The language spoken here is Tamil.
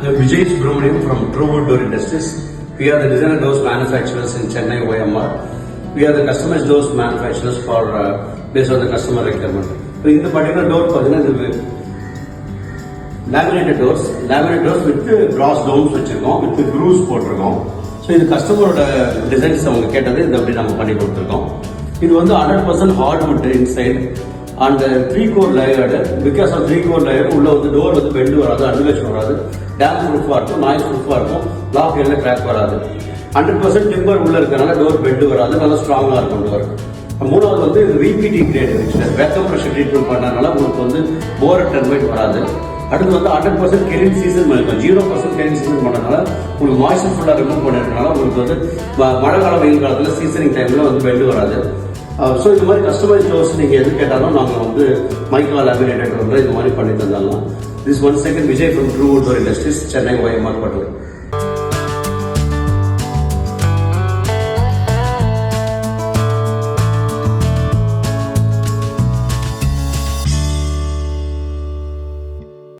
I'm Vijay Subramaniam from Truewood Door Industries. We are the designer doors manufacturers in Chennai, OMR. We are the customized doors manufacturers for based on the customer requirement. So in the particular door, laminated doors with brass domes with grooves போட்டிருக்கோம். So இது கஸ்டமரோட டிசைன்ஸ் அவங்க கேட்டது இது அப்படி நம்ம பண்ணி கொடுத்துருக்கோம். இது வந்து 100% hardwood inside and 3-core layered. Because of 3-core layered உள்ள வந்து டோர் வந்து பெண்ட் வராது, அன்டுலேஷன் வராது, டேம்ப் ப்ரூஃபா இருக்கும், நாய்ஸ் ப்ரூஃபா இருக்கும், லாக் எல்லாம் கிராக் வராது. 100% டிம்பர் உள்ள இருக்கனால டோர் பெண்ட் வராது, நல்லா ஸ்ட்ராங்கா இருக்கும் டோர். மூணாவது வந்து ரீபீட்டிங் கிரேட் வேக்கம் ப்ரெஷர் ட்ரீட்மெண்ட் பண்ணனால உங்களுக்கு வந்து போர் டர்மைட் வராது. அடுத்து வந்து 100% கெரின் சீசன் பண்ணிருக்கோம். 0% கெரின் சீசன் பண்ணனால உங்களுக்கு மாய்ஸ்சர் ஃபுல்லா ரிமூவ் பண்ணிருக்கனால உங்களுக்கு வந்து மழை காலம் வெயில் காலத்துல சீசனிங் டைம்ல வந்து பெண்ட் வராது. ஸோ இது மாதிரி கஸ்டமைஸ் டோர்ஸ் நீங்க எது கேட்டாலும் நாங்கள் வந்து மைக்கா லேமினேட்டட் டோர்ல இது மாதிரி பண்ணி தந்தாலும். This one second Vijay from Truewood door industries, Chennai OMR Batur.